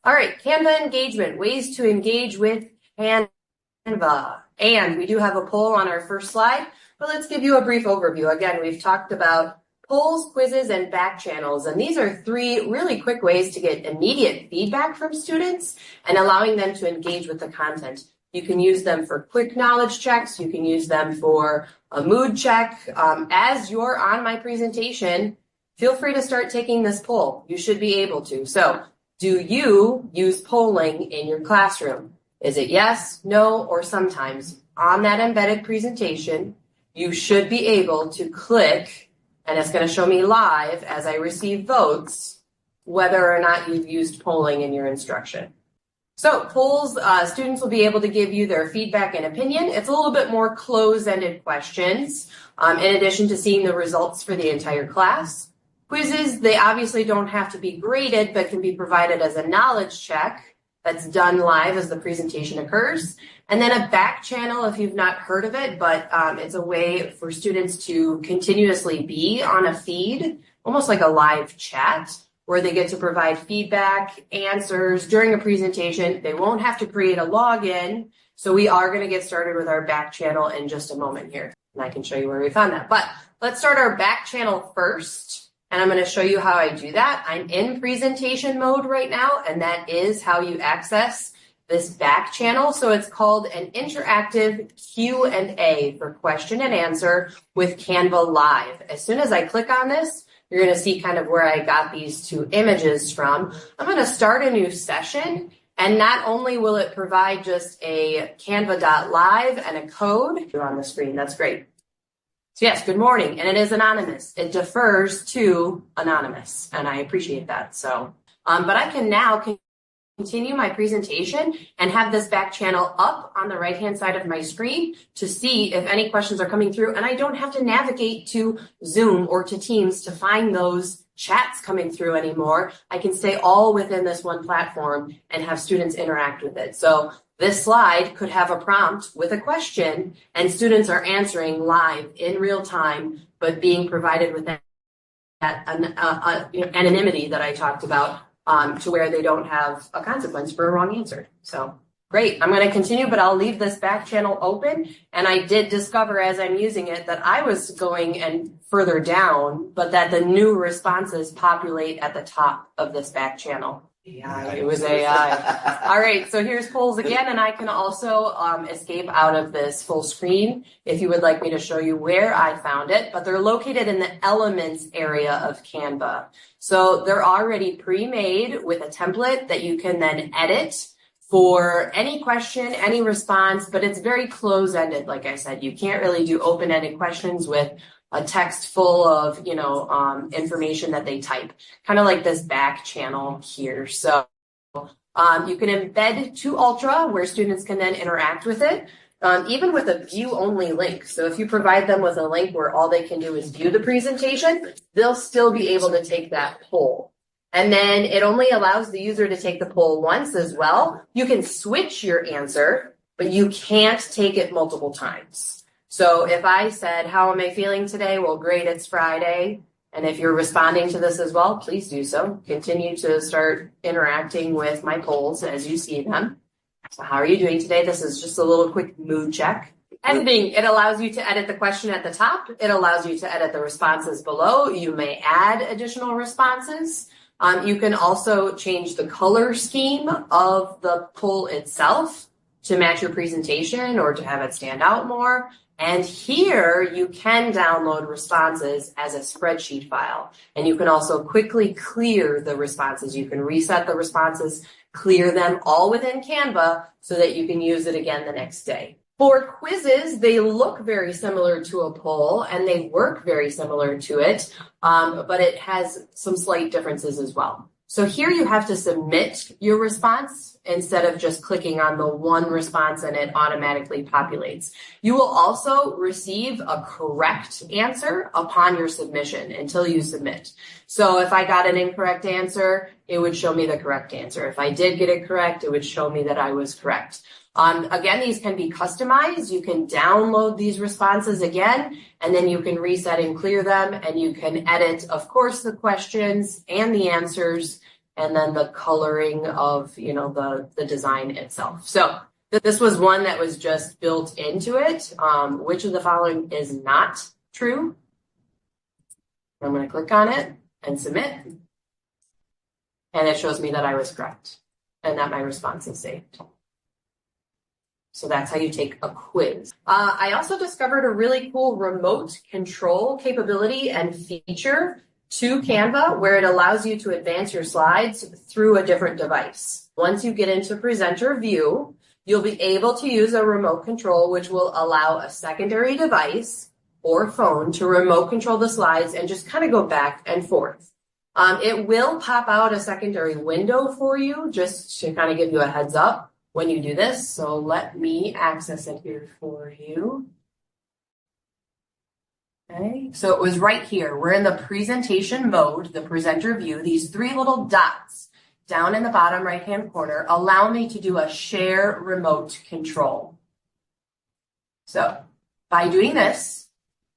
All right, Canva engagement, ways to engage with Canva. And we do have a poll on our first slide, but let's give you a brief overview. Again, we've talked about polls, quizzes, and back channels. And these are three really quick ways to get immediate feedback from students and allowing them to engage with the content. You can use them for quick knowledge checks. You can use them for a mood check. As you're on my presentation, feel free to start taking this poll. You should be able to. So, do you use polling in your classroom? Is it yes, no, or sometimes? On that embedded presentation, you should be able to click, and it's going to show me live as I receive votes, whether or not you've used polling in your instruction. So polls, students will be able to give you their feedback and opinion. It's a little bit more closed-ended questions, in addition to seeing the results for the entire class. Quizzes, they obviously don't have to be graded, but can be provided as a knowledge check that's done live as the presentation occurs. And then a back channel, if you've not heard of it, but it's a way for students to continuously be on a feed, almost like a live chat, where they get to provide feedback, answers during a presentation. They won't have to create a login. So we are going to get started with our back channel in just a moment here. And I can show you where we found that. But let's start our back channel first. And I'm going to show you how I do that. I'm in presentation mode right now, and that is how you access this back channel. So it's called an interactive Q&A for question and answer with Canva Live. As soon as I click on this, you're going to see kind of where I got these two images from. I'm going to start a new session, and not only will it provide just a canva.live and a code on the screen. That's great. So yes, good morning, and it is anonymous. It defers to anonymous, and I appreciate that. So, but I can now continue my presentation and have this back channel up on the right-hand side of my screen to see if any questions are coming through, and I don't have to navigate to Zoom or to Teams to find those chats coming through anymore. I can stay all within this one platform and have students interact with it. So this slide could have a prompt with a question, and students are answering live in real time, but being provided with that anonymity that I talked about, to where they don't have a consequence for a wrong answer. So great. I'm going to continue, but I'll leave this back channel open. And I did discover as I'm using it that I was going and further down, but that the new responses populate at the top of this back channel. AI. It was AI. All right, so here's polls again, and I can also escape out of this full screen if you would like me to show you where I found it, but they're located in the elements area of Canva. So they're already pre-made with a template that you can then edit for any question, any response, but it's very close-ended. Like I said, you can't really do open-ended questions with a text full of, information that they type, kind of like this back channel here. So you can embed to Ultra where students can then interact with it, even with a view-only link. So if you provide them with a link where all they can do is view the presentation, they'll still be able to take that poll. And then it only allows the user to take the poll once as well. You can switch your answer, but you can't take it multiple times. So if I said, how am I feeling today? Well, great, it's Friday. And if you're responding to this as well, please do so. Continue to start interacting with my polls as you see them. So how are you doing today? This is just a little quick mood check. Editing, it allows you to edit the question at the top. It allows you to edit the responses below. You may add additional responses. You can also change the color scheme of the poll itself to match your presentation or to have it stand out more. And here you can download responses as a spreadsheet file. And you can also quickly clear the responses. You can reset the responses, clear them all within Canva so that you can use it again the next day. For quizzes, they look very similar to a poll and they work very similar to it, but it has some slight differences as well. So here you have to submit your response instead of just clicking on the one response and it automatically populates. You will also receive a correct answer upon your submission until you submit. So if I got an incorrect answer, it would show me the correct answer. If I did get it correct, it would show me that I was correct. Again, these can be customized. You can download these responses again, and then you can reset and clear them, and you can edit, of course, the questions and the answers and then the coloring of, the design itself. So this was one that was just built into it. Which of the following is not true? I'm going to click on it and submit. And it shows me that I was correct and that my response is saved. So that's how you take a quiz. I also discovered a really cool remote control capability and feature to Canva where it allows you to advance your slides through a different device. Once you get into presenter view, you'll be able to use a remote control, which will allow a secondary device or phone to remote control the slides and just kind of go back and forth. It will pop out a secondary window for you just to kind of give you a heads up when you do this. So let me access it here for you. Okay, so it was right here. We're in the presentation mode, the presenter view. These three little dots down in the bottom right-hand corner allow me to do a share remote control. So by doing this,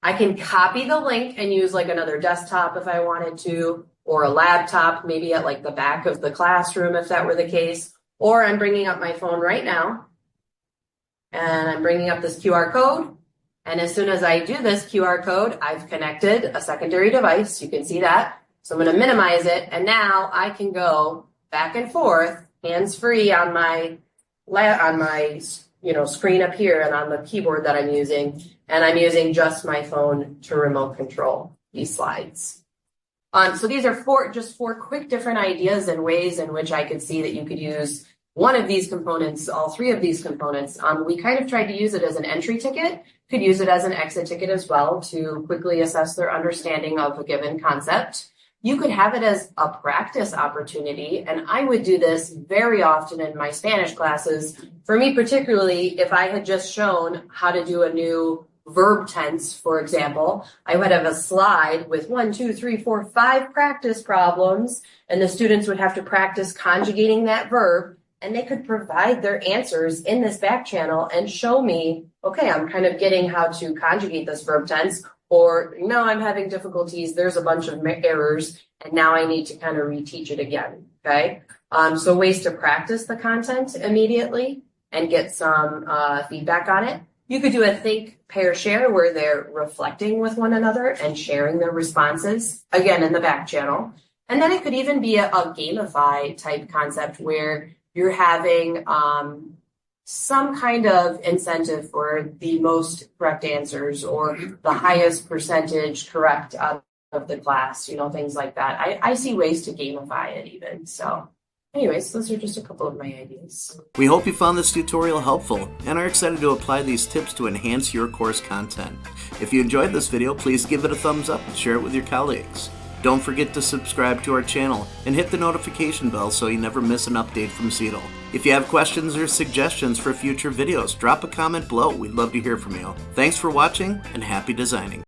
I can copy the link and use like another desktop if I wanted to, or a laptop, maybe at like the back of the classroom if that were the case. Or I'm bringing up my phone right now, and I'm bringing up this QR code. And as soon as I do this QR code, I've connected a secondary device. You can see that. So I'm going to minimize it. And now I can go back and forth, hands-free on my screen up here and on the keyboard that I'm using. And I'm using just my phone to remote control these slides. So these are four quick different ideas and ways in which I could see that you could use one of these components, all three of these components. We kind of tried to use it as an entry ticket, could use it as an exit ticket as well to quickly assess their understanding of a given concept. You could have it as a practice opportunity, and I would do this very often in my Spanish classes. For me particularly, if I had just shown how to do a new verb tense, for example, I would have a slide with 1, 2, 3, 4, 5 practice problems, and the students would have to practice conjugating that verb, and they could provide their answers in this back channel and show me, okay, I'm kind of getting how to conjugate this verb tense, or no, I'm having difficulties, there's a bunch of errors, and now I need to kind of reteach it again, okay? So ways to practice the content immediately and get some feedback on it. You could do a think, pair, share where they're reflecting with one another and sharing their responses, again, in the back channel. And then it could even be a gamify type concept where you're having some kind of incentive for the most correct answers or the highest percentage correct out of the class, things like that. I see ways to gamify it even, so. Anyways, those are just a couple of my ideas. We hope you found this tutorial helpful and are excited to apply these tips to enhance your course content. If you enjoyed this video, please give it a thumbs up and share it with your colleagues. Don't forget to subscribe to our channel and hit the notification bell so you never miss an update from Seedle. If you have questions or suggestions for future videos, drop a comment below. We'd love to hear from you. Thanks for watching and happy designing.